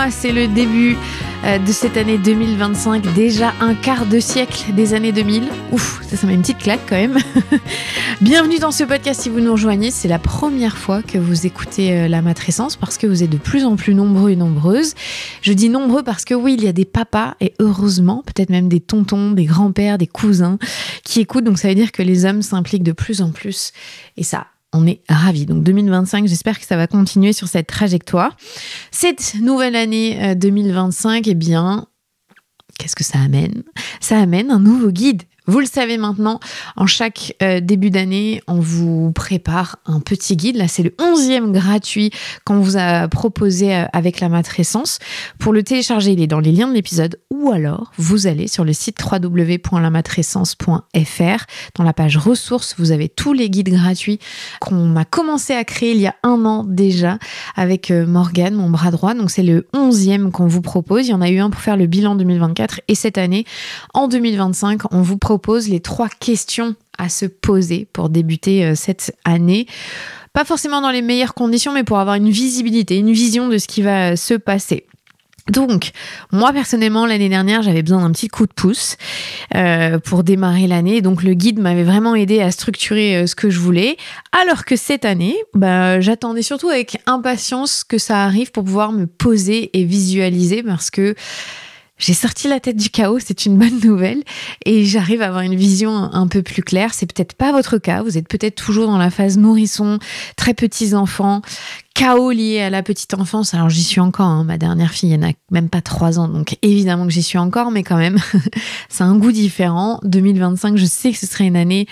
mois, c'est le début de cette année 2025, déjà un quart de siècle des années 2000. Ouf, ça met une petite claque quand même. Bienvenue dans ce podcast si vous nous rejoignez. C'est la première fois que vous écoutez la matrescence parce que vous êtes de plus en plus nombreux et nombreuses. Je dis nombreux parce que oui, il y a des papas et heureusement, peut-être même des tontons, des grands-pères, des cousins qui écoutent. Donc ça veut dire que les hommes s'impliquent de plus en plus et ça, on est ravis. Donc 2025, j'espère que ça va continuer sur cette trajectoire. Cette nouvelle année 2025, eh bien, qu'est-ce que ça amène ? Ça amène un nouveau guide. Vous le savez maintenant, en chaque début d'année, on vous prépare un petit guide. Là, c'est le 11e gratuit qu'on vous a proposé avec la matrescence. Pour le télécharger, il est dans les liens de l'épisode ou alors vous allez sur le site www.lamatrescence.fr. Dans la page ressources, vous avez tous les guides gratuits qu'on a commencé à créer il y a 1 an déjà avec Morgane, mon bras droit. Donc, c'est le 11e qu'on vous propose. Il y en a eu un pour faire le bilan 2024 et cette année, en 2025, on vous propose les 3 questions à se poser pour débuter cette année. Pas forcément dans les meilleures conditions, mais pour avoir une visibilité, une vision de ce qui va se passer. Donc, moi personnellement, l'année dernière, j'avais besoin d'un petit coup de pouce pour démarrer l'année. Donc, le guide m'avait vraiment aidé à structurer ce que je voulais. Alors que cette année, j'attendais surtout avec impatience que ça arrive pour pouvoir me poser et visualiser parce que j'ai sorti la tête du chaos, c'est une bonne nouvelle et j'arrive à avoir une vision un peu plus claire. C'est peut-être pas votre cas, vous êtes peut-être toujours dans la phase nourrisson, très petits enfants, chaos lié à la petite enfance. Alors j'y suis encore, hein. Ma dernière fille, elle n'a même pas 3 ans, donc évidemment que j'y suis encore, mais quand même, c'est un goût différent. 2025, je sais que ce serait une année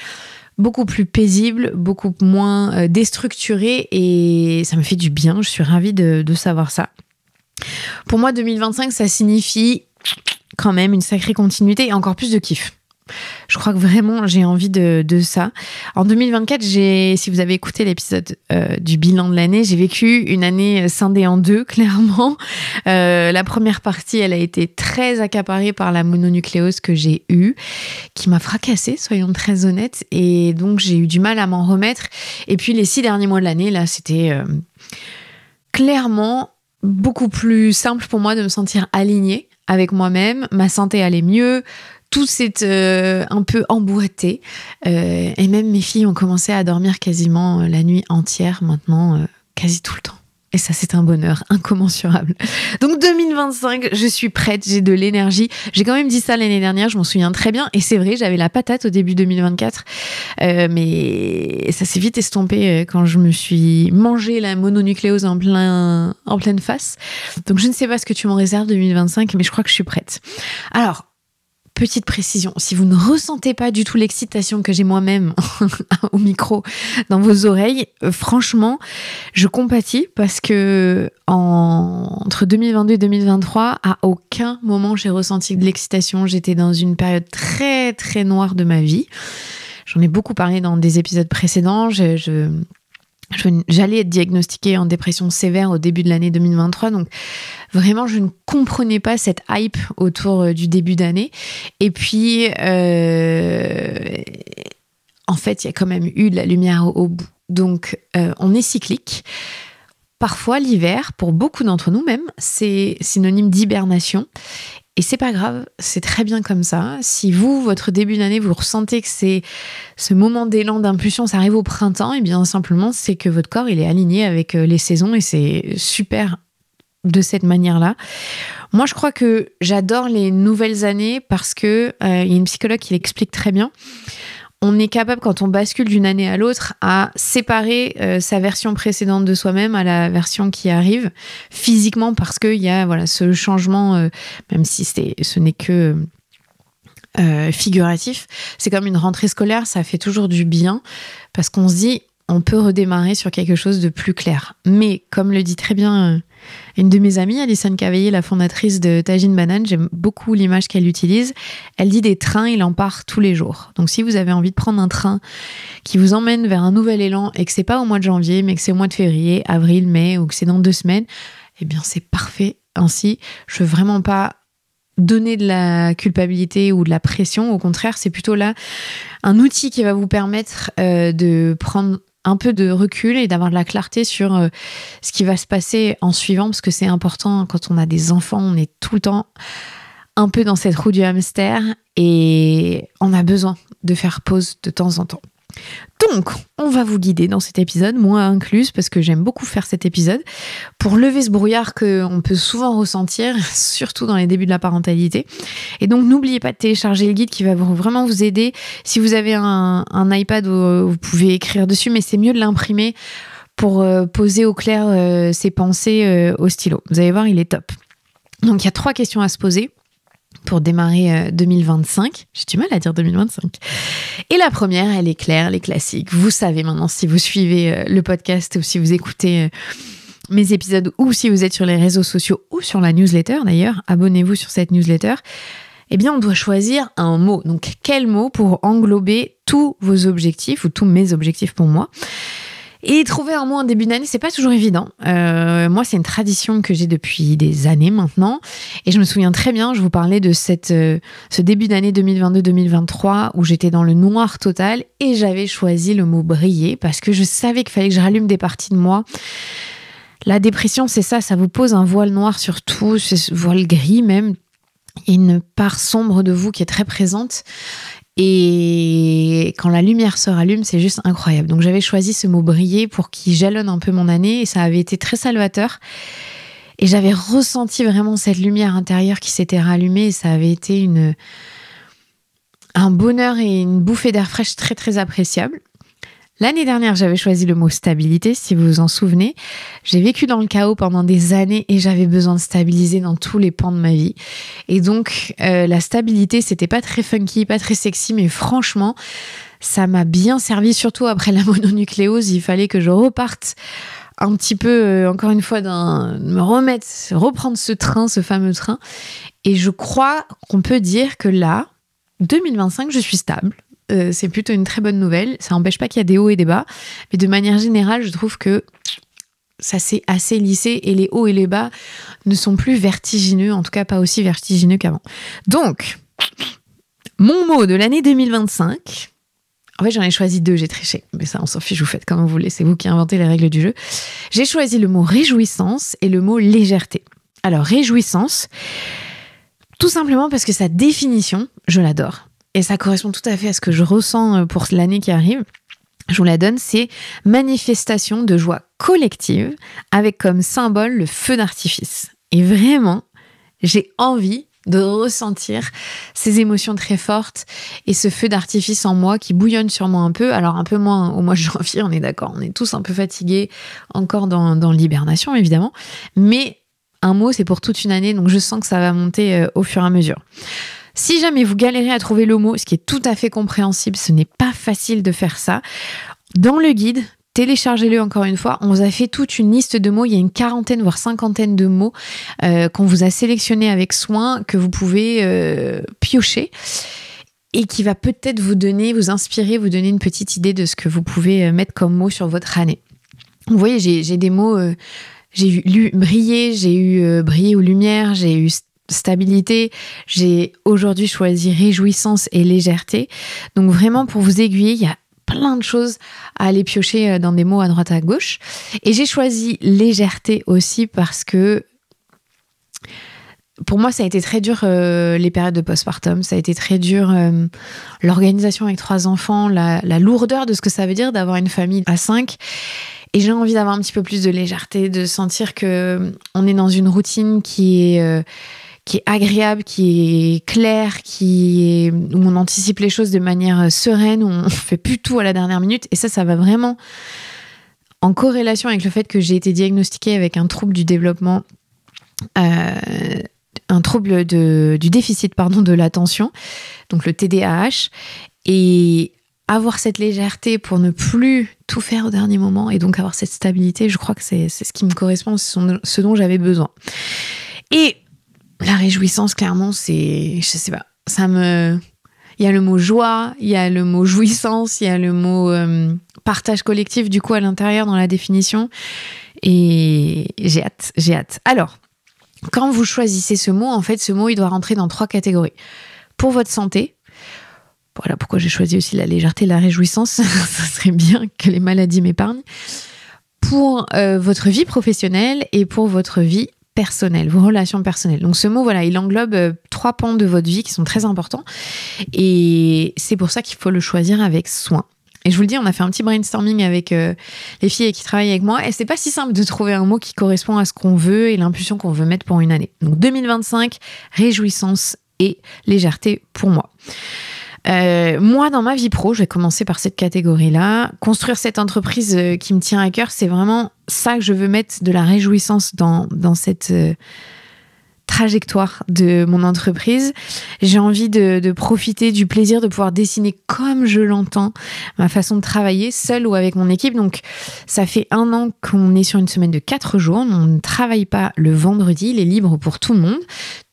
beaucoup plus paisible, beaucoup moins déstructurée et ça me fait du bien, je suis ravie de savoir ça. Pour moi, 2025, ça signifie quand même une sacrée continuité et encore plus de kiff. Je crois que vraiment, j'ai envie de ça. En 2024, si vous avez écouté l'épisode du bilan de l'année, j'ai vécu une année scindée en 2, clairement. La première partie, elle a été très accaparée par la mononucléose que j'ai eue, qui m'a fracassée, soyons très honnêtes. Et donc, j'ai eu du mal à m'en remettre. Et puis, les 6 derniers mois de l'année, là, c'était clairement beaucoup plus simple pour moi de me sentir alignée avec moi-même, ma santé allait mieux, tout s'est un peu emboîté et même mes filles ont commencé à dormir quasiment la nuit entière maintenant, quasi tout le temps. Et ça, c'est un bonheur incommensurable. Donc 2025, je suis prête, j'ai de l'énergie. J'ai quand même dit ça l'année dernière, je m'en souviens très bien. Et c'est vrai, j'avais la patate au début 2024. Mais ça s'est vite estompé quand je me suis mangé la mononucléose en pleine face. Donc je ne sais pas ce que tu m'en réserves 2025, mais je crois que je suis prête. Alors, petite précision, si vous ne ressentez pas du tout l'excitation que j'ai moi-même au micro dans vos oreilles, franchement, je compatis parce que entre 2022 et 2023, à aucun moment j'ai ressenti de l'excitation. J'étais dans une période très très noire de ma vie. J'en ai beaucoup parlé dans des épisodes précédents. J'allais être diagnostiquée en dépression sévère au début de l'année 2023, donc vraiment je ne comprenais pas cette hype autour du début d'année. Et puis en fait il y a quand même eu de la lumière au bout. Donc on est cyclique. Parfois l'hiver, pour beaucoup d'entre nous même, c'est synonyme d'hibernation. Et c'est pas grave, c'est très bien comme ça. Si votre début d'année, vous ressentez que c'est ce moment d'élan, d'impulsion, ça arrive au printemps, et bien simplement, c'est que votre corps, il est aligné avec les saisons et c'est super de cette manière-là. Moi, je crois que j'adore les nouvelles années parce que y a une psychologue qui l'explique très bien. On est capable, quand on bascule d'une année à l'autre, à séparer sa version précédente de soi-même à la version qui arrive physiquement parce qu'il y a ce changement, même si ce n'est que figuratif. C'est comme une rentrée scolaire, ça fait toujours du bien parce qu'on se dit on peut redémarrer sur quelque chose de plus clair. Mais comme le dit très bien une de mes amies, Alison Cavaillé, la fondatrice de Tajine Banane, j'aime beaucoup l'image qu'elle utilise. Elle dit des trains, il en part tous les jours. Donc si vous avez envie de prendre un train qui vous emmène vers un nouvel élan et que c'est pas au mois de janvier, mais que c'est au mois de février, avril, mai ou que c'est dans 2 semaines, eh bien c'est parfait ainsi. Je veux vraiment pas donner de la culpabilité ou de la pression. Au contraire, c'est plutôt là un outil qui va vous permettre de prendre un peu de recul et d'avoir de la clarté sur ce qui va se passer en suivant, parce que c'est important quand on a des enfants, on est tout le temps un peu dans cette roue du hamster et on a besoin de faire pause de temps en temps. Donc, on va vous guider dans cet épisode, moi incluse, parce que j'aime beaucoup faire cet épisode, pour lever ce brouillard qu'on peut souvent ressentir, surtout dans les débuts de la parentalité. Et donc, n'oubliez pas de télécharger le guide qui va vraiment vous aider. Si vous avez un iPad, vous pouvez écrire dessus, mais c'est mieux de l'imprimer pour poser au clair ses pensées au stylo. Vous allez voir, il est top. Donc, il y a 3 questions à se poser pour démarrer 2025. J'ai du mal à dire 2025. Et la première, elle est claire, elle est classique. Vous savez maintenant, si vous suivez le podcast ou si vous écoutez mes épisodes ou si vous êtes sur les réseaux sociaux ou sur la newsletter d'ailleurs, abonnez-vous sur cette newsletter. Eh bien, on doit choisir un mot. Donc, quel mot pour englober tous vos objectifs ou tous mes objectifs pour moi ? Et trouver un mot en début d'année, c'est pas toujours évident. Moi, c'est une tradition que j'ai depuis des années maintenant. Et je me souviens très bien, je vous parlais de ce début d'année 2022-2023 où j'étais dans le noir total et j'avais choisi le mot briller parce que je savais qu'il fallait que je rallume des parties de moi. La dépression, c'est ça vous pose un voile noir sur tout, ce voile gris même. Il y a une part sombre de vous qui est très présente. Et quand la lumière se rallume, c'est juste incroyable. Donc j'avais choisi ce mot briller pour qu'il jalonne un peu mon année et ça avait été très salvateur. Et j'avais ressenti vraiment cette lumière intérieure qui s'était rallumée et ça avait été un bonheur et une bouffée d'air fraîche très très appréciable. L'année dernière, j'avais choisi le mot stabilité, si vous vous en souvenez. J'ai vécu dans le chaos pendant des années et j'avais besoin de stabiliser dans tous les pans de ma vie. Et donc, la stabilité, c'était pas très funky, pas très sexy, mais franchement, ça m'a bien servi, surtout après la mononucléose. Il fallait que je reparte un petit peu, encore une fois, reprendre ce fameux train. Et je crois qu'on peut dire que là, 2025, je suis stable. C'est plutôt une très bonne nouvelle. Ça n'empêche pas qu'il y a des hauts et des bas. Mais de manière générale, je trouve que ça s'est assez lissé et les hauts et les bas ne sont plus vertigineux, en tout cas pas aussi vertigineux qu'avant. Donc, mon mot de l'année 2025, en fait j'en ai choisi 2, j'ai triché. Mais ça, on s'en fiche, vous faites comme vous voulez, c'est vous qui inventez les règles du jeu. J'ai choisi le mot réjouissance et le mot légèreté. Alors, réjouissance, tout simplement parce que sa définition, je l'adore. Et ça correspond tout à fait à ce que je ressens pour l'année qui arrive. Je vous la donne, c'est manifestation de joie collective avec comme symbole le feu d'artifice. Et vraiment, j'ai envie de ressentir ces émotions très fortes et ce feu d'artifice en moi qui bouillonne sur moi un peu. Alors un peu moins au mois de janvier, on est d'accord, on est tous un peu fatigués, encore dans l'hibernation évidemment. Mais un mot, c'est pour toute une année, donc je sens que ça va monter au fur et à mesure. Si jamais vous galérez à trouver le mot, ce qui est tout à fait compréhensible, ce n'est pas facile de faire ça. Dans le guide, téléchargez-le encore une fois. On vous a fait toute une liste de mots. Il y a une 40aine, voire 50aine de mots qu'on vous a sélectionnés avec soin, que vous pouvez piocher et qui va peut-être vous inspirer, vous donner une petite idée de ce que vous pouvez mettre comme mot sur votre année. Vous voyez, j'ai des mots, j'ai eu briller, j'ai eu briller aux lumières, j'ai eu stabilité, j'ai aujourd'hui choisi réjouissance et légèreté. Donc vraiment pour vous aiguiller, il y a plein de choses à aller piocher dans des mots à droite à gauche. Et j'ai choisi légèreté aussi parce que pour moi ça a été très dur les périodes de postpartum, ça a été très dur l'organisation avec 3 enfants, la lourdeur de ce que ça veut dire d'avoir une famille à 5. Et j'ai envie d'avoir un petit peu plus de légèreté, de sentir que on est dans une routine qui est agréable, qui est clair, où on anticipe les choses de manière sereine, où on fait plus tout à la dernière minute. Et ça va vraiment en corrélation avec le fait que j'ai été diagnostiquée avec un trouble du développement, un trouble du déficit de l'attention, donc le TDAH. Et avoir cette légèreté pour ne plus tout faire au dernier moment et donc avoir cette stabilité, je crois que c'est ce qui me correspond, ce dont j'avais besoin. Et la réjouissance, clairement, c'est, je sais pas, il y a le mot joie, il y a le mot jouissance, il y a le mot partage collectif, du coup, à l'intérieur dans la définition. Et j'ai hâte. Alors, quand vous choisissez ce mot, en fait, ce mot, il doit rentrer dans 3 catégories. Pour votre santé, Voilà pourquoi j'ai choisi aussi la légèreté, la réjouissance. Ça serait bien que les maladies m'épargnent. Pour votre vie professionnelle et pour votre vie personnelle, vos relations personnelles. Donc ce mot, voilà, il englobe 3 pans de votre vie qui sont très importants. Et c'est pour ça qu'il faut le choisir avec soin. Et je vous le dis, on a fait un petit brainstorming avec les filles qui travaillent avec moi. Et c'est pas si simple de trouver un mot qui correspond à ce qu'on veut et l'impulsion qu'on veut mettre pour une année. Donc 2025, réjouissance et légèreté pour moi. Moi, dans ma vie pro, je vais commencer par cette catégorie-là. Construire cette entreprise qui me tient à cœur, c'est vraiment ça que je veux mettre de la réjouissance dans cette trajectoire de mon entreprise. J'ai envie de profiter du plaisir de pouvoir dessiner comme je l'entends ma façon de travailler, seule ou avec mon équipe. Donc, ça fait 1 an qu'on est sur une semaine de 4 jours. On ne travaille pas le vendredi, il est libre pour tout le monde.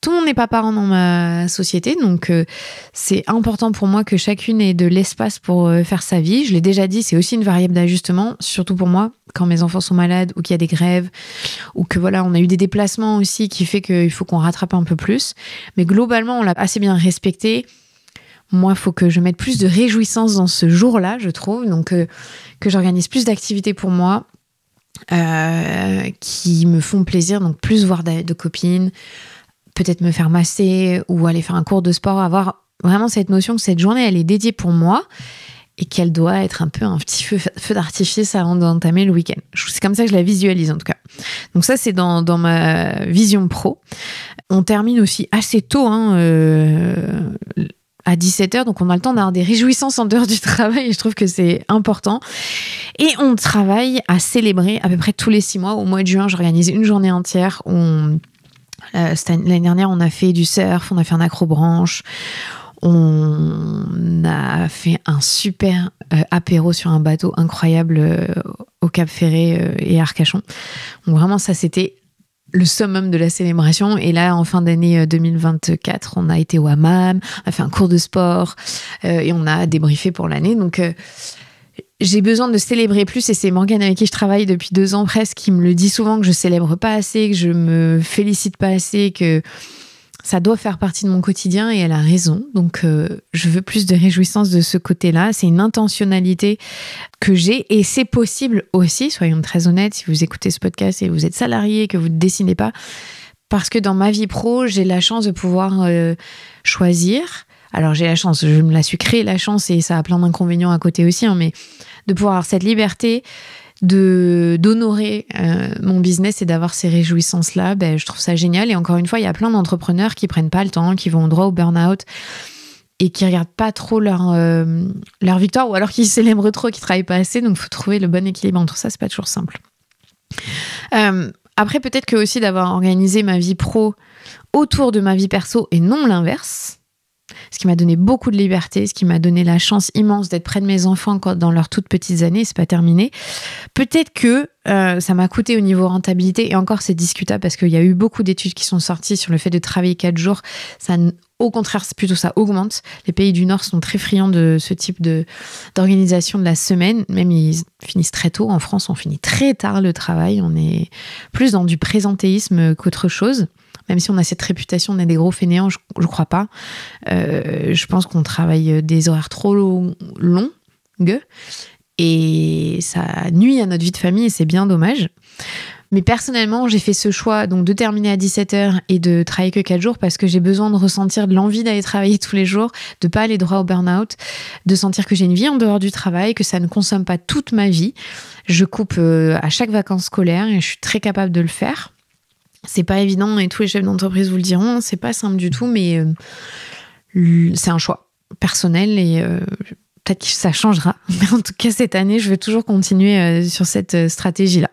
Tout le monde n'est pas parent dans ma société, donc c'est important pour moi que chacune ait de l'espace pour faire sa vie. Je l'ai déjà dit, c'est aussi une variable d'ajustement, surtout pour moi, quand mes enfants sont malades ou qu'il y a des grèves, ou que voilà, on a eu des déplacements aussi qui fait qu'il faut qu'on rattrape un peu plus. Mais globalement, on l'a assez bien respecté. Moi, il faut que je mette plus de réjouissance dans ce jour-là, je trouve, donc que j'organise plus d'activités pour moi qui me font plaisir, donc plus voir de copines, peut-être me faire masser ou aller faire un cours de sport, avoir vraiment cette notion que cette journée, elle est dédiée pour moi et qu'elle doit être un peu un petit feu d'artifice avant d'entamer le week-end. C'est comme ça que je la visualise en tout cas. Donc ça, c'est dans ma vision pro. On termine aussi assez tôt, à 17h, donc on a le temps d'avoir des réjouissances en dehors du travail et je trouve que c'est important. Et on travaille à célébrer à peu près tous les 6 mois. Au mois de juin, j'organise une journée entière où l'année dernière, on a fait du surf, on a fait un acrobranche, on a fait un super apéro sur un bateau incroyable au Cap Ferré et à Arcachon. Donc vraiment, ça, c'était le summum de la célébration. Et là, en fin d'année 2024, on a été au hammam, on a fait un cours de sport et on a débriefé pour l'année. Donc, j'ai besoin de célébrer plus et c'est Morgane avec qui je travaille depuis 2 ans presque qui me le dit souvent que je célèbre pas assez, que je me félicite pas assez, que ça doit faire partie de mon quotidien et elle a raison. Donc je veux plus de réjouissance de ce côté-là. C'est une intentionnalité que j'ai et c'est possible aussi, soyons très honnêtes, si vous écoutez ce podcast et vous êtes salarié, que vous ne dessinez pas, parce que dans ma vie pro, j'ai la chance de pouvoir choisir. Alors j'ai la chance, je me la suis créée la chance et ça a plein d'inconvénients à côté aussi, mais de pouvoir avoir cette liberté d'honorer mon business et d'avoir ces réjouissances-là, je trouve ça génial. Et encore une fois, il y a plein d'entrepreneurs qui prennent pas le temps, qui vont droit au burn-out et qui regardent pas trop leur victoire ou alors qui célèbrent trop, qui travaillent pas assez. Donc il faut trouver le bon équilibre entre ça, c'est pas toujours simple. Après, peut-être que aussi d'avoir organisé ma vie pro autour de ma vie perso et non l'inverse, ce qui m'a donné beaucoup de liberté, ce qui m'a donné la chance immense d'être près de mes enfants dans leurs toutes petites années, c'est pas terminé. Peut-être que ça m'a coûté au niveau rentabilité, et encore c'est discutable parce qu'il y a eu beaucoup d'études qui sont sorties sur le fait de travailler 4 jours. Ça, au contraire, plutôt ça augmente. Les pays du Nord sont très friands de ce type d'organisation de la semaine. Même ils finissent très tôt. En France, on finit très tard le travail. On est plus dans du présentéisme qu'autre chose. Même si on a cette réputation d'être des gros fainéants, je crois pas. Je pense qu'on travaille des horaires trop longs et ça nuit à notre vie de famille et c'est bien dommage. Mais personnellement, j'ai fait ce choix donc de terminer à 17h et de travailler que 4 jours parce que j'ai besoin de ressentir de l'envie d'aller travailler tous les jours, de pas aller droit au burn-out, de sentir que j'ai une vie en dehors du travail, que ça ne consomme pas toute ma vie. Je coupe à chaque vacances scolaires et je suis très capable de le faire. C'est pas évident et tous les chefs d'entreprise vous le diront, c'est pas simple du tout, mais c'est un choix personnel et peut-être que ça changera. Mais en tout cas, cette année, je vais toujours continuer sur cette stratégie-là.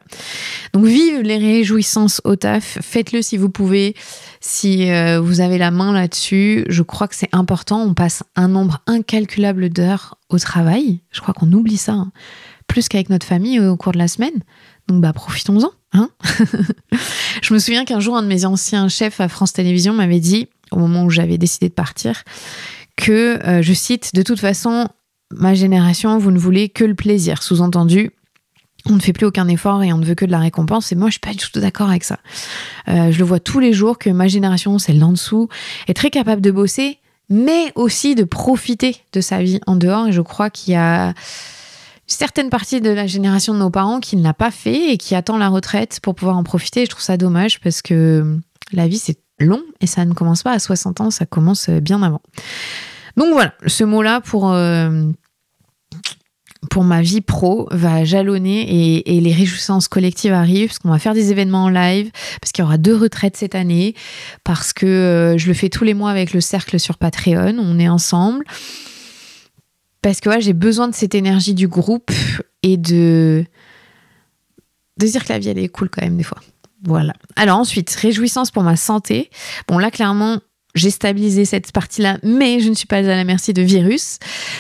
Donc, vive les réjouissances au taf. Faites-le si vous pouvez, si vous avez la main là-dessus. Je crois que c'est important. On passe un nombre incalculable d'heures au travail. Je crois qu'on oublie ça, hein. Plus qu'avec notre famille au cours de la semaine. Donc, profitons-en. Hein. Je me souviens qu'un jour, un de mes anciens chefs à France Télévisions m'avait dit, au moment où j'avais décidé de partir, que, je cite, « De toute façon, ma génération, vous ne voulez que le plaisir. » Sous-entendu, on ne fait plus aucun effort et on ne veut que de la récompense. Et moi, je suis pas du tout d'accord avec ça. Je le vois tous les jours que ma génération, celle d'en dessous, est très capable de bosser, mais aussi de profiter de sa vie en dehors. Et je crois qu'il y a certaines parties de la génération de nos parents qui ne l'a pas fait et qui attend la retraite pour pouvoir en profiter. Et je trouve ça dommage parce que la vie, c'est long et ça ne commence pas à 60 ans, ça commence bien avant. Donc voilà, ce mot-là pour ma vie pro va jalonner et les réjouissances collectives arrivent parce qu'on va faire des événements en live, parce qu'il y aura 2 retraites cette année, parce que je le fais tous les mois avec le cercle sur Patreon, on est ensemble, parce que j'ai besoin de cette énergie du groupe et de dire que la vie elle est cool quand même des fois. Voilà. Alors ensuite, réjouissance pour ma santé. Bon là clairement, j'ai stabilisé cette partie-là, mais je ne suis pas à la merci de virus.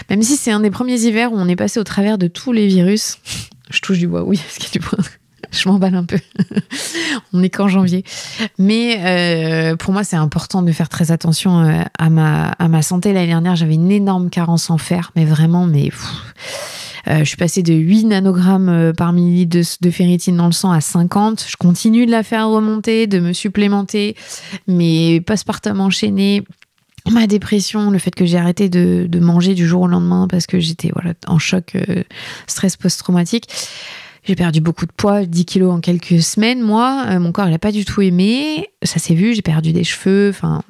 Même si c'est un des premiers hivers où on est passé au travers de tous les virus. Je touche du bois, oui, parce qu'il y a du bois. Je m'emballe un peu. On est qu'en janvier. Mais pour moi, c'est important de faire très attention à ma santé. L'année dernière, j'avais une énorme carence en fer, mais vraiment, je suis passée de 8 nanogrammes par millilitre de ferritine dans le sang à 50. Je continue de la faire remonter, de me supplémenter. Mes postpartum enchaînés, ma dépression, le fait que j'ai arrêté de manger du jour au lendemain parce que j'étais en choc, stress post-traumatique. J'ai perdu beaucoup de poids, 10 kilos en quelques semaines. Moi, mon corps, il n'a pas du tout aimé. Ça s'est vu, j'ai perdu des cheveux. Enfin,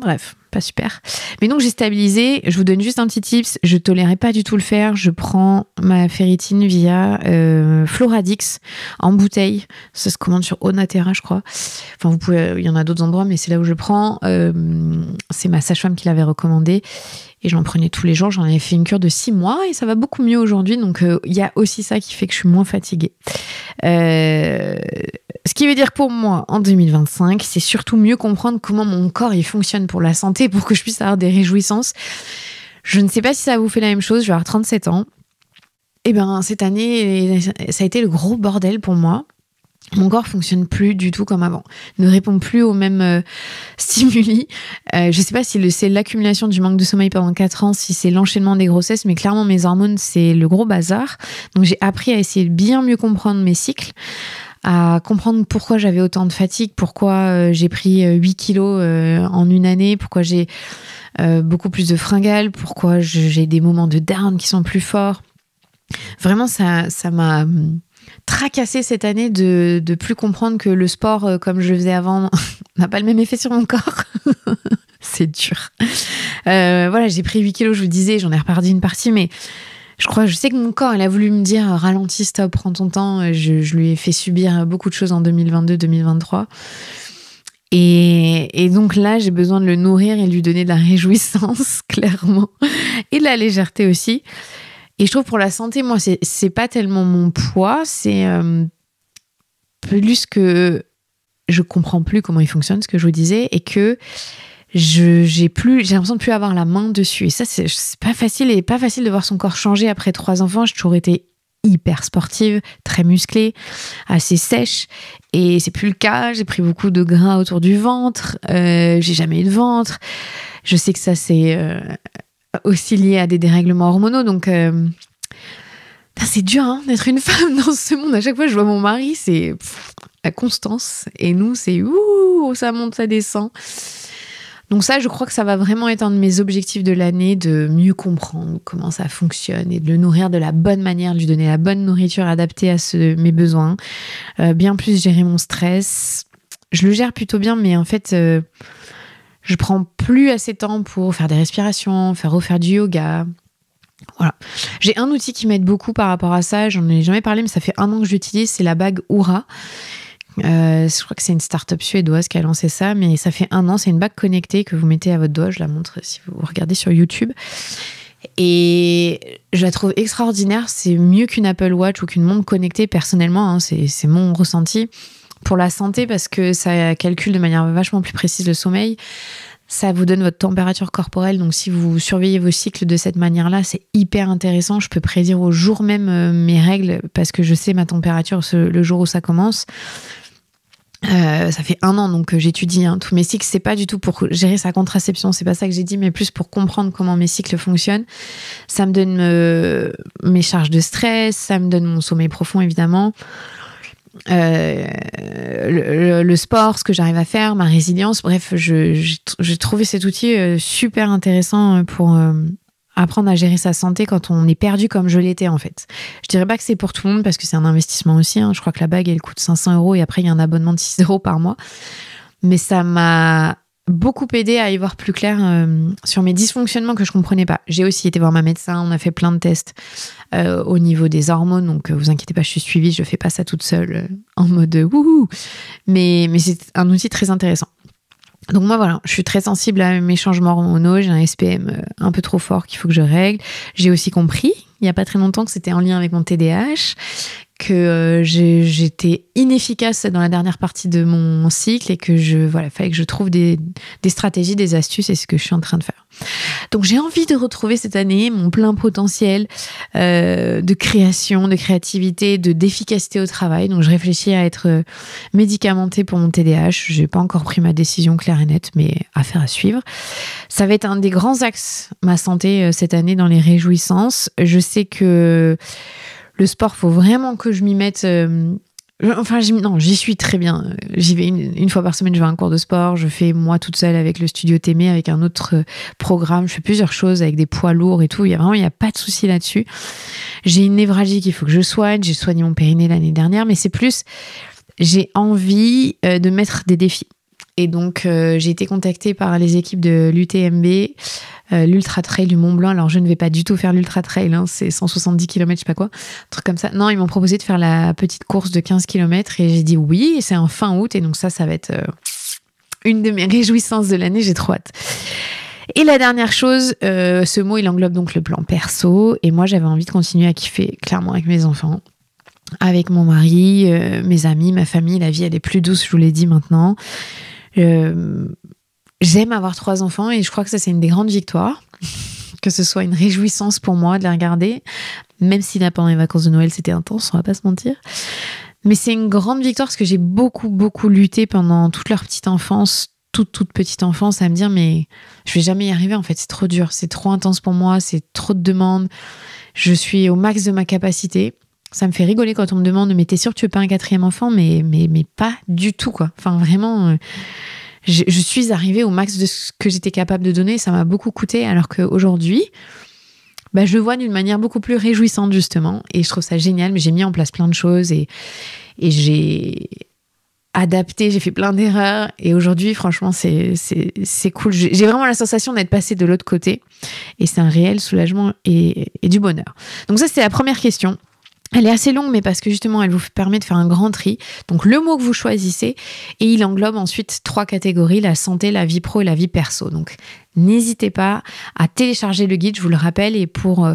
bref, pas super. Mais donc, j'ai stabilisé. Je vous donne juste un petit tips. Je tolérais pas du tout le fer. Je prends ma ferritine via Floradix en bouteille. Ça se commande sur Onaterra, je crois. Enfin, vous pouvez, il y en a d'autres endroits, mais c'est là où je prends. C'est ma sage-femme qui l'avait recommandé. Et j'en prenais tous les jours. J'en avais fait une cure de 6 mois et ça va beaucoup mieux aujourd'hui. Donc, il y a aussi ça qui fait que je suis moins fatiguée. Ce qui veut dire pour moi, en 2025, c'est surtout mieux comprendre comment mon corps il fonctionne pour la santé, pour que je puisse avoir des réjouissances. Je ne sais pas si ça vous fait la même chose. Je vais avoir 37 ans. Et ben cette année, ça a été le gros bordel pour moi. Mon corps fonctionne plus du tout comme avant, ne répond plus aux mêmes stimuli. Je sais pas si c'est l'accumulation du manque de sommeil pendant 4 ans, si c'est l'enchaînement des grossesses, mais clairement mes hormones c'est le gros bazar. Donc j'ai appris à essayer de bien mieux comprendre mes cycles, à comprendre pourquoi j'avais autant de fatigue, pourquoi j'ai pris 8 kilos en une année, pourquoi j'ai beaucoup plus de fringales, pourquoi j'ai des moments de down qui sont plus forts. Vraiment ça m'a tracassé cette année de plus comprendre que le sport comme je le faisais avant n'a pas le même effet sur mon corps. C'est dur. J'ai pris 8 kilos, je vous le disais, j'en ai reperdu une partie, mais je sais que mon corps, il a voulu me dire ralentis, stop, prends ton temps. Je lui ai fait subir beaucoup de choses en 2022-2023. Et donc là, j'ai besoin de le nourrir et de lui donner de la réjouissance, clairement, et de la légèreté aussi. Et je trouve pour la santé, moi, c'est pas tellement mon poids, c'est plus que je comprends plus comment il fonctionne, ce que je vous disais, et que j'ai l'impression de plus avoir la main dessus. Et ça, c'est pas facile, et pas facile de voir son corps changer après 3 enfants. J'ai toujours été hyper sportive, très musclée, assez sèche, et c'est plus le cas. J'ai pris beaucoup de gras autour du ventre, j'ai jamais eu de ventre. Je sais que ça, c'est aussi lié à des dérèglements hormonaux, donc c'est dur d'être une femme dans ce monde. À chaque fois je vois mon mari, c'est la constance, et nous c'est ça monte, ça descend. Donc ça, je crois que ça va vraiment être un de mes objectifs de l'année, de mieux comprendre comment ça fonctionne et de le nourrir de la bonne manière, de lui donner la bonne nourriture adaptée à mes besoins, bien plus gérer mon stress. Je le gère plutôt bien, mais en fait je prends plus assez de temps pour faire des respirations, refaire du yoga. Voilà. J'ai un outil qui m'aide beaucoup par rapport à ça. J'en ai jamais parlé, mais ça fait 1 an que j'utilise. C'est la bague Oura. Je crois que c'est une start-up suédoise qui a lancé ça, mais ça fait 1 an. C'est une bague connectée que vous mettez à votre doigt. Je la montre si vous regardez sur YouTube. Et je la trouve extraordinaire. C'est mieux qu'une Apple Watch ou qu'une montre connectée, personnellement. C'est mon ressenti. Pour la santé, parce que ça calcule de manière vachement plus précise le sommeil. Ça vous donne votre température corporelle. Donc, si vous surveillez vos cycles de cette manière-là, c'est hyper intéressant. Je peux prédire au jour même mes règles parce que je sais ma température le jour où ça commence. Ça fait 1 an donc que j'étudie tous mes cycles. C'est pas du tout pour gérer sa contraception, c'est pas ça que j'ai dit, mais plus pour comprendre comment mes cycles fonctionnent. Ça me donne mes charges de stress, ça me donne mon sommeil profond évidemment. le sport, ce que j'arrive à faire, ma résilience. Bref, j'ai trouvé cet outil super intéressant pour apprendre à gérer sa santé quand on est perdu comme je l'étais en fait. Je dirais pas que c'est pour tout le monde parce que c'est un investissement aussi. Je crois que la bague, elle coûte 500 € et après, il y a un abonnement de 6 € par mois. Mais ça m'a beaucoup aidé à y voir plus clair sur mes dysfonctionnements que je comprenais pas. J'ai aussi été voir ma médecin, on a fait plein de tests au niveau des hormones, donc vous inquiétez pas, je suis suivie, je fais pas ça toute seule en mode wouhou. Mais c'est un outil très intéressant. Donc moi voilà, je suis très sensible à mes changements hormonaux, j'ai un SPM un peu trop fort qu'il faut que je règle. J'ai aussi compris, il y a pas très longtemps, que c'était en lien avec mon TDAH, que j'étais inefficace dans la dernière partie de mon cycle et que fallait que je trouve des stratégies, des astuces, et c'est ce que je suis en train de faire. Donc j'ai envie de retrouver cette année mon plein potentiel de création, de créativité, d'efficacité au travail. Donc je réfléchis à être médicamentée pour mon TDAH. J'ai pas encore pris ma décision claire et nette, mais affaire à suivre. Ça va être un des grands axes, ma santé, cette année, dans les réjouissances. Je sais que le sport, faut vraiment que je m'y mette. J'y suis très bien. J'y vais une fois par semaine, je vais à un cours de sport. Je fais moi toute seule avec le studio Témé, avec un autre programme. Je fais plusieurs choses avec des poids lourds et tout. Il y a pas de souci là-dessus. J'ai une névralgie qu'il faut que je soigne. J'ai soigné mon périnée l'année dernière, mais c'est plus, j'ai envie de mettre des défis. Et donc, j'ai été contactée par les équipes de l'UTMB, l'Ultra Trail du Mont Blanc. Alors, je ne vais pas du tout faire l'Ultra Trail, c'est 170 km, je sais pas quoi, un truc comme ça. Non, ils m'ont proposé de faire la petite course de 15 km et j'ai dit oui, et c'est en fin août. Et donc ça va être une de mes réjouissances de l'année, j'ai trop hâte. Et la dernière chose, ce mot, il englobe donc le plan perso. Et moi, j'avais envie de continuer à kiffer, clairement, avec mes enfants, avec mon mari, mes amis, ma famille. La vie, elle est plus douce, je vous l'ai dit maintenant. J'aime avoir 3 enfants et je crois que ça, c'est une des grandes victoires. Que ce soit une réjouissance pour moi de les regarder, même si là, pendant les vacances de Noël, c'était intense, on va pas se mentir. Mais c'est une grande victoire parce que j'ai beaucoup, beaucoup lutté pendant toute leur petite enfance, toute petite enfance, à me dire, mais je vais jamais y arriver, en fait, c'est trop dur, c'est trop intense pour moi, c'est trop de demandes, je suis au max de ma capacité. Ça me fait rigoler quand on me demande, mais t'es sûr que tu veux pas un 4e enfant? Mais pas du tout, quoi. Enfin, vraiment, je suis arrivée au max de ce que j'étais capable de donner. Ça m'a beaucoup coûté, alors qu'aujourd'hui, je le vois d'une manière beaucoup plus réjouissante, justement. Et je trouve ça génial, mais j'ai mis en place plein de choses et j'ai adapté, j'ai fait plein d'erreurs. Et aujourd'hui, franchement, c'est cool. J'ai vraiment la sensation d'être passée de l'autre côté. Et c'est un réel soulagement et du bonheur. Donc ça, c'est la première question. Elle est assez longue, mais parce que justement, elle vous permet de faire un grand tri. Donc, le mot que vous choisissez, et il englobe ensuite 3 catégories, la santé, la vie pro et la vie perso. Donc, n'hésitez pas à télécharger le guide, je vous le rappelle, et pour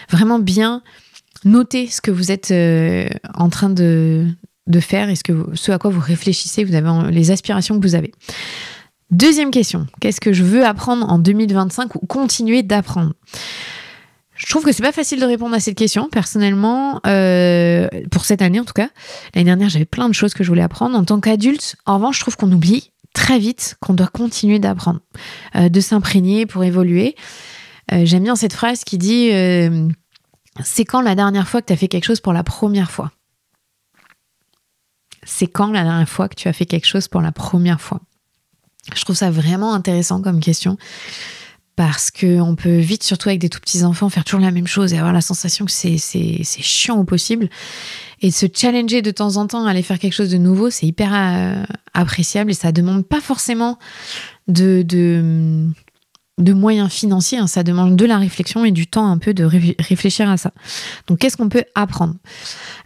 vraiment bien noter ce que vous êtes en train de faire et ce à quoi vous réfléchissez, vous avez les aspirations que vous avez. Deuxième question, qu'est-ce que je veux apprendre en 2025 ou continuer d'apprendre ? Je trouve que c'est pas facile de répondre à cette question, personnellement, pour cette année en tout cas. L'année dernière, j'avais plein de choses que je voulais apprendre. En tant qu'adulte, en revanche, je trouve qu'on oublie très vite qu'on doit continuer d'apprendre, de s'imprégner pour évoluer. J'aime bien cette phrase qui dit c'est quand la dernière fois que tu as fait quelque chose pour la première fois ? C'est quand la dernière fois que tu as fait quelque chose pour la première fois ? Je trouve ça vraiment intéressant comme question. Parce qu'on peut vite, surtout avec des tout petits enfants, faire toujours la même chose et avoir la sensation que c'est chiant au possible. Et de se challenger de temps en temps à aller faire quelque chose de nouveau, c'est hyper appréciable et ça demande pas forcément de moyens financiers. Ça demande de la réflexion et du temps un peu de réfléchir à ça. Donc, qu'est-ce qu'on peut apprendre ?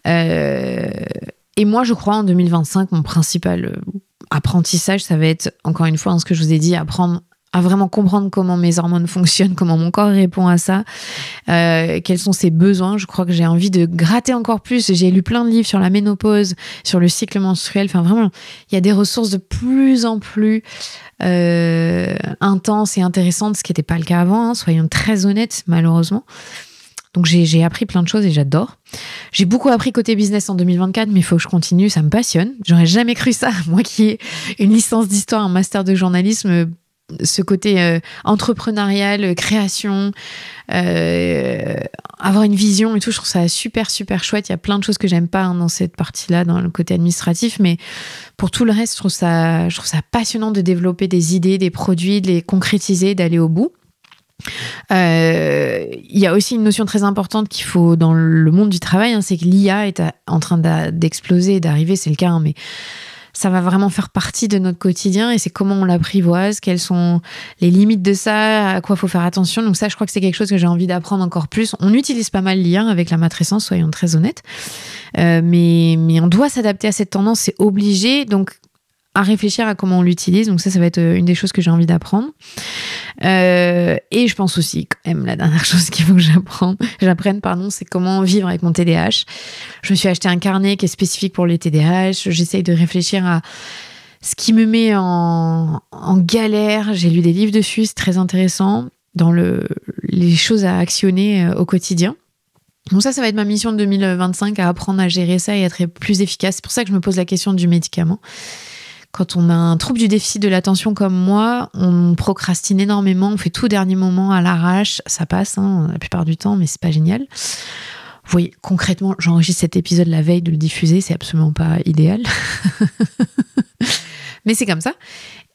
Et moi, je crois en 2025, mon principal apprentissage, ça va être, encore une fois, dans ce que je vous ai dit, apprendre à vraiment comprendre comment mes hormones fonctionnent, comment mon corps répond à ça, quels sont ses besoins. Je crois que j'ai envie de gratter encore plus. J'ai lu plein de livres sur la ménopause, sur le cycle menstruel. Enfin, vraiment, il y a des ressources de plus en plus intenses et intéressantes, ce qui n'était pas le cas avant, soyons très honnêtes, malheureusement. Donc, j'ai appris plein de choses et j'adore. J'ai beaucoup appris côté business en 2024, mais il faut que je continue, ça me passionne. J'aurais jamais cru ça. Moi qui ai une licence d'histoire, un master de journalisme, ce côté entrepreneurial, création, avoir une vision et tout, je trouve ça super, super chouette. Il y a plein de choses que j'aime pas dans cette partie-là, dans le côté administratif, mais pour tout le reste, je trouve ça passionnant de développer des idées, des produits, de les concrétiser, d'aller au bout. Il y a aussi une notion très importante qu'il faut dans le monde du travail, c'est que l'IA est en train d'exploser, d'arriver, c'est le cas, mais ça va vraiment faire partie de notre quotidien et c'est comment on l'apprivoise, quelles sont les limites de ça, à quoi il faut faire attention. Donc ça, je crois que c'est quelque chose que j'ai envie d'apprendre encore plus. On utilise pas mal l'IA avec la matrescence, soyons très honnêtes, mais on doit s'adapter à cette tendance, c'est obligé, donc à réfléchir à comment on l'utilise. Donc ça va être une des choses que j'ai envie d'apprendre. Et je pense aussi, quand même, la dernière chose qu'il faut que j'apprenne, c'est comment vivre avec mon TDAH. Je me suis acheté un carnet qui est spécifique pour les TDAH. J'essaye de réfléchir à ce qui me met en galère. J'ai lu des livres dessus, c'est très intéressant, dans les choses à actionner au quotidien. Donc ça va être ma mission de 2025, à apprendre à gérer ça et être plus efficace. C'est pour ça que je me pose la question du médicament. Quand on a un trouble du déficit de l'attention comme moi, on procrastine énormément, on fait tout au dernier moment à l'arrache, ça passe la plupart du temps, mais c'est pas génial. Vous voyez, concrètement, j'enregistre cet épisode la veille de le diffuser, c'est absolument pas idéal. Mais c'est comme ça.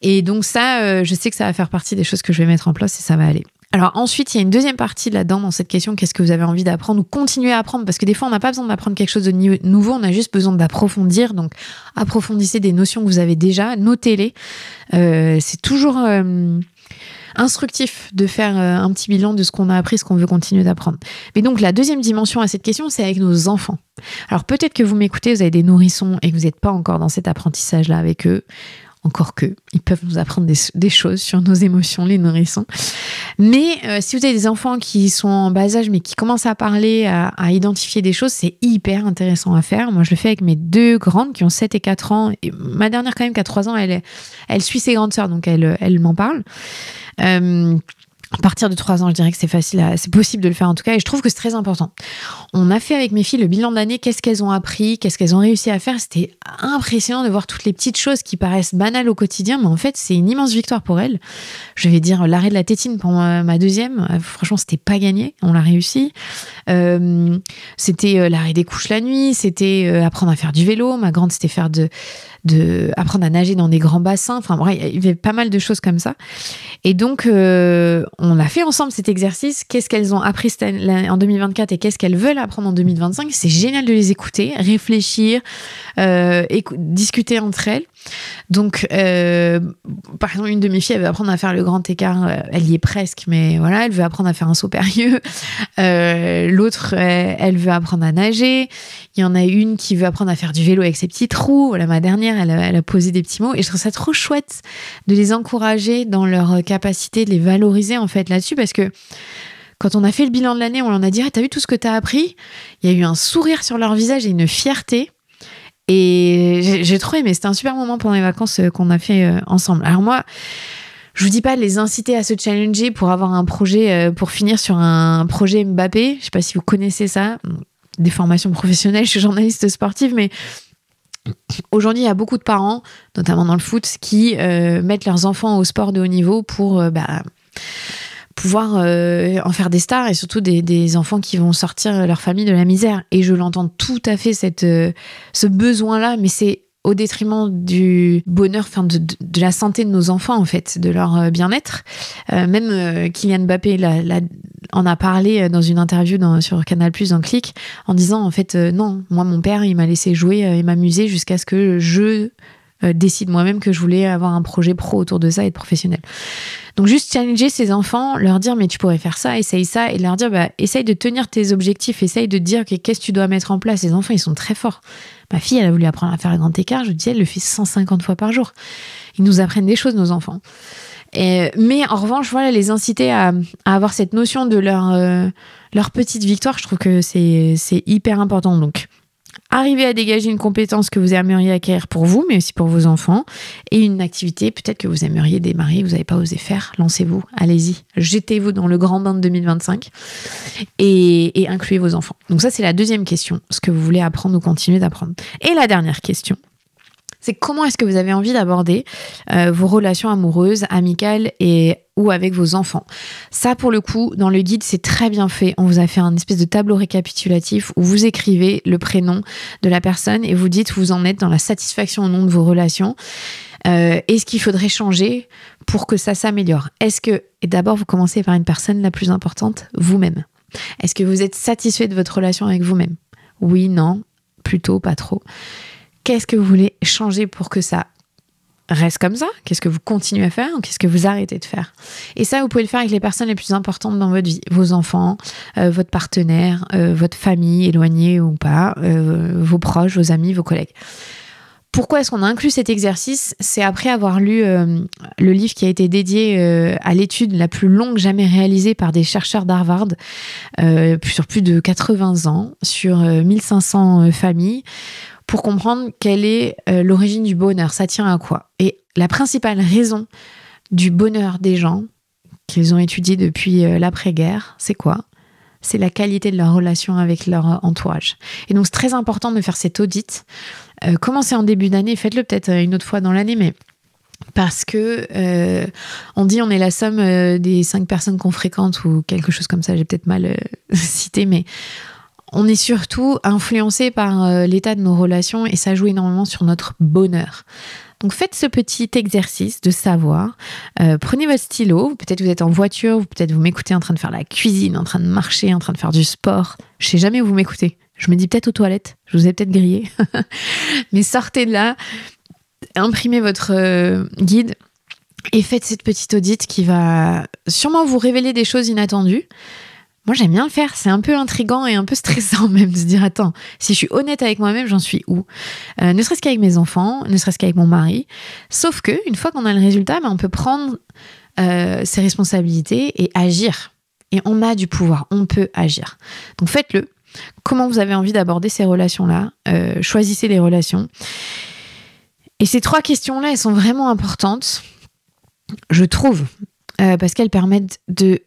Et donc ça, je sais que ça va faire partie des choses que je vais mettre en place et ça va aller. Alors ensuite, il y a une deuxième partie là-dedans dans cette question, qu'est-ce que vous avez envie d'apprendre ou continuer à apprendre, parce que des fois on n'a pas besoin d'apprendre quelque chose de nouveau, on a juste besoin d'approfondir. Donc approfondissez des notions que vous avez déjà, notez-les. C'est toujours instructif de faire un petit bilan de ce qu'on a appris, ce qu'on veut continuer d'apprendre. Mais donc la deuxième dimension à cette question, c'est avec nos enfants. Alors peut-être que vous m'écoutez, vous avez des nourrissons et que vous n'êtes pas encore dans cet apprentissage-là avec eux. Encore que, ils peuvent nous apprendre des choses sur nos émotions, les nourrissons. Mais si vous avez des enfants qui sont en bas âge, mais qui commencent à parler, à identifier des choses, c'est hyper intéressant à faire. Moi, je le fais avec mes deux grandes qui ont 7 et 4 ans. Et ma dernière, quand même, qui a 3 ans, elle suit ses grandes sœurs, donc elle m'en parle. À partir de 3 ans, je dirais que c'est possible de le faire en tout cas, et je trouve que c'est très important. On a fait avec mes filles le bilan de l'année, qu'est-ce qu'elles ont appris, qu'est-ce qu'elles ont réussi à faire. C'était impressionnant de voir toutes les petites choses qui paraissent banales au quotidien, mais en fait, c'est une immense victoire pour elles. Je vais dire l'arrêt de la tétine pour ma deuxième. Franchement, c'était pas gagné, on l'a réussi. C'était l'arrêt des couches la nuit, c'était apprendre à faire du vélo. Ma grande, c'était faire apprendre à nager dans des grands bassins. Enfin bref, il y avait pas mal de choses comme ça. Et donc, on a fait ensemble cet exercice. Qu'est-ce qu'elles ont appris en 2024 et qu'est-ce qu'elles veulent apprendre en 2025? C'est génial de les écouter, réfléchir, discuter entre elles. Donc, par exemple, une de mes filles, elle veut apprendre à faire le grand écart. Elle y est presque, mais voilà, elle veut apprendre à faire un saut périlleux. L'autre, elle veut apprendre à nager. Il y en a une qui veut apprendre à faire du vélo avec ses petits trous. Voilà, ma dernière, elle a posé des petits mots. Et je trouve ça trop chouette de les encourager dans leur capacité, de les valoriser en fait là-dessus, parce que quand on a fait le bilan de l'année, on leur a dit « T'as vu tout ce que t'as appris ?» Il y a eu un sourire sur leur visage et une fierté. Et j'ai trop aimé. C'était un super moment pendant les vacances qu'on a fait ensemble. Alors moi, je vous dis pas de les inciter à se challenger pour avoir un projet, pour finir sur un projet Mbappé. Je sais pas si vous connaissez ça. Des formations professionnelles, je suis journaliste sportive, mais aujourd'hui, il y a beaucoup de parents, notamment dans le foot, qui mettent leurs enfants au sport de haut niveau pour pouvoir en faire des stars et surtout des enfants qui vont sortir leur famille de la misère. Et je l'entends tout à fait, ce besoin-là, mais c'est au détriment du bonheur, enfin de la santé de nos enfants, en fait, de leur bien-être. Même Kylian Mbappé en a parlé dans une interview sur Canal+, dans Click, en disant, en fait, non, moi, mon père, il m'a laissé jouer et m'amuser jusqu'à ce que je décide moi-même que je voulais avoir un projet pro autour de ça et être professionnel. Donc juste challenger ses enfants, leur dire mais tu pourrais faire ça, essaye ça, et leur dire essaye de tenir tes objectifs, essaye de dire qu'est-ce que tu dois mettre en place. Les enfants, ils sont très forts. Ma fille, elle a voulu apprendre à faire le grand écart, je disais, elle le fait 150 fois par jour. Ils nous apprennent des choses, nos enfants. Mais en revanche, voilà, les inciter à avoir cette notion de leur petite victoire, je trouve que c'est hyper important. Donc arriver à dégager une compétence que vous aimeriez acquérir pour vous, mais aussi pour vos enfants, et une activité peut-être que vous aimeriez démarrer, vous n'avez pas osé faire. Lancez-vous, allez-y, jetez-vous dans le grand bain de 2025 et incluez vos enfants. Donc ça, c'est la deuxième question, ce que vous voulez apprendre ou continuer d'apprendre. Et la dernière question, c'est comment est-ce que vous avez envie d'aborder vos relations amoureuses, amicales ou avec vos enfants. Ça, pour le coup, dans le guide, c'est très bien fait. On vous a fait un espèce de tableau récapitulatif où vous écrivez le prénom de la personne et vous dites où vous en êtes dans la satisfaction au nom de vos relations. Et ce qu'il faudrait changer pour que ça s'améliore. Et d'abord, vous commencez par une personne la plus importante, vous-même. Est-ce que vous êtes satisfait de votre relation avec vous-même? Oui, non, plutôt, pas trop. Qu'est-ce que vous voulez changer pour que ça reste comme ça? Qu'est-ce que vous continuez à faire ou qu'est-ce que vous arrêtez de faire? Et ça, vous pouvez le faire avec les personnes les plus importantes dans votre vie. Vos enfants, votre partenaire, votre famille, éloignée ou pas, vos proches, vos amis, vos collègues. Pourquoi est-ce qu'on a inclus cet exercice? C'est après avoir lu le livre qui a été dédié à l'étude la plus longue jamais réalisée par des chercheurs d'Harvard sur plus de 80 ans, sur 1500 familles, pour comprendre quelle est l'origine du bonheur. Ça tient à quoi? Et la principale raison du bonheur des gens qu'ils ont étudié depuis l'après-guerre, c'est quoi? C'est la qualité de leur relation avec leur entourage. Et donc, c'est très important de faire cet audit. Commencez en début d'année, faites-le peut-être une autre fois dans l'année, mais parce que on dit on est la somme des 5 personnes qu'on fréquente ou quelque chose comme ça, j'ai peut-être mal cité, mais on est surtout influencé par l'état de nos relations et ça joue énormément sur notre bonheur. Donc faites ce petit exercice de savoir. Prenez votre stylo, peut-être vous êtes en voiture, peut-être vous m'écoutez en train de faire la cuisine, en train de marcher, en train de faire du sport. Je sais jamais où vous m'écoutez. Je me dis peut-être aux toilettes, je vous ai peut-être grillé. Mais sortez de là, imprimez votre guide et faites cette petite audit qui va sûrement vous révéler des choses inattendues. Moi, j'aime bien le faire. C'est un peu intriguant et un peu stressant même de se dire, attends, si je suis honnête avec moi-même, j'en suis où? Ne serait-ce qu'avec mes enfants, ne serait-ce qu'avec mon mari. Sauf que une fois qu'on a le résultat, on peut prendre ses responsabilités et agir. Et on a du pouvoir, on peut agir. Donc faites-le. Comment vous avez envie d'aborder ces relations-là? Choisissez les relations. Et ces 3 questions-là, elles sont vraiment importantes, je trouve, parce qu'elles permettent de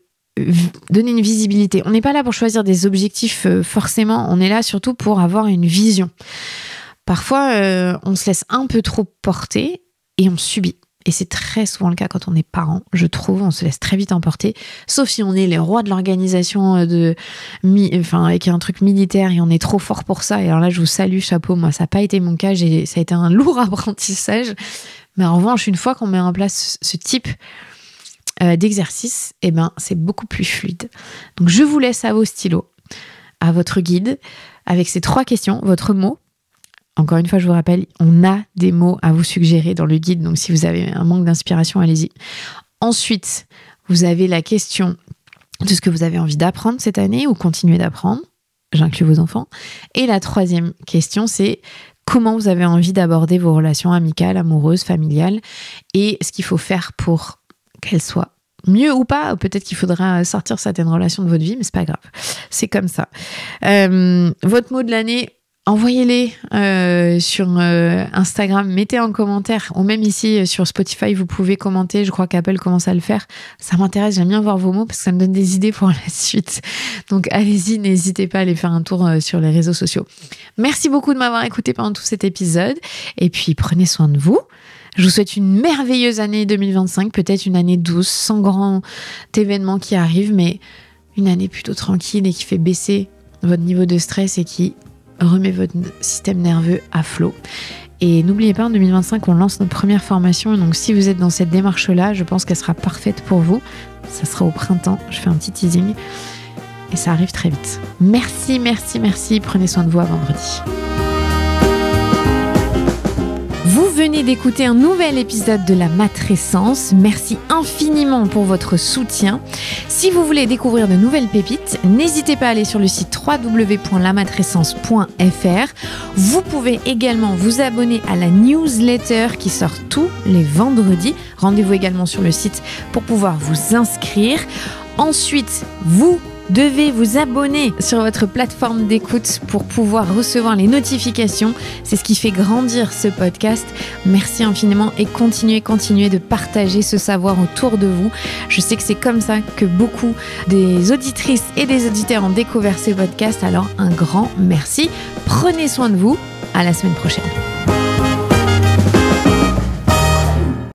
donner une visibilité. On n'est pas là pour choisir des objectifs forcément, on est là surtout pour avoir une vision. Parfois, on se laisse un peu trop porter et on subit. Et c'est très souvent le cas quand on est parent, je trouve, on se laisse très vite emporter, sauf si on est les rois de l'organisation avec un truc militaire et on est trop fort pour ça. Et alors là, je vous salue, chapeau, moi, ça n'a pas été mon cas, ça a été un lourd apprentissage. Mais en revanche, une fois qu'on met en place ce type d'exercice, c'est beaucoup plus fluide. Donc, je vous laisse à vos stylos, à votre guide, avec ces 3 questions, votre mot. Encore une fois, je vous rappelle, on a des mots à vous suggérer dans le guide, donc si vous avez un manque d'inspiration, allez-y. Ensuite, vous avez la question de ce que vous avez envie d'apprendre cette année ou continuer d'apprendre. J'inclus vos enfants. Et la 3e question, c'est comment vous avez envie d'aborder vos relations amicales, amoureuses, familiales et ce qu'il faut faire pour qu'elles soient mieux ou pas. Peut-être qu'il faudra sortir certaines relations de votre vie, mais c'est pas grave. C'est comme ça. Votre mot de l'année, envoyez-les sur Instagram, mettez en commentaire, ou même ici sur Spotify, vous pouvez commenter. Je crois qu'Apple commence à le faire. Ça m'intéresse, j'aime bien voir vos mots parce que ça me donne des idées pour la suite. Donc allez-y, n'hésitez pas à aller faire un tour sur les réseaux sociaux. Merci beaucoup de m'avoir écouté pendant tout cet épisode. Et puis prenez soin de vous. Je vous souhaite une merveilleuse année 2025, peut-être une année douce, sans grand événement qui arrive, mais une année plutôt tranquille et qui fait baisser votre niveau de stress et qui remet votre système nerveux à flot. Et n'oubliez pas, en 2025, on lance notre première formation. Donc, si vous êtes dans cette démarche-là, je pense qu'elle sera parfaite pour vous. Ça sera au printemps. Je fais un petit teasing. Et ça arrive très vite. Merci, merci, merci. Prenez soin de vous à vendredi. Vous venez d'écouter un nouvel épisode de La Matrescence. Merci infiniment pour votre soutien. Si vous voulez découvrir de nouvelles pépites, n'hésitez pas à aller sur le site www.lamatrescence.fr. Vous pouvez également vous abonner à la newsletter qui sort tous les vendredis. Rendez-vous également sur le site pour pouvoir vous inscrire. Ensuite, vous devez vous abonner sur votre plateforme d'écoute pour pouvoir recevoir les notifications. C'est ce qui fait grandir ce podcast. Merci infiniment et continuez de partager ce savoir autour de vous. Je sais que c'est comme ça que beaucoup des auditrices et des auditeurs ont découvert ce podcast. Alors un grand merci. Prenez soin de vous. À la semaine prochaine.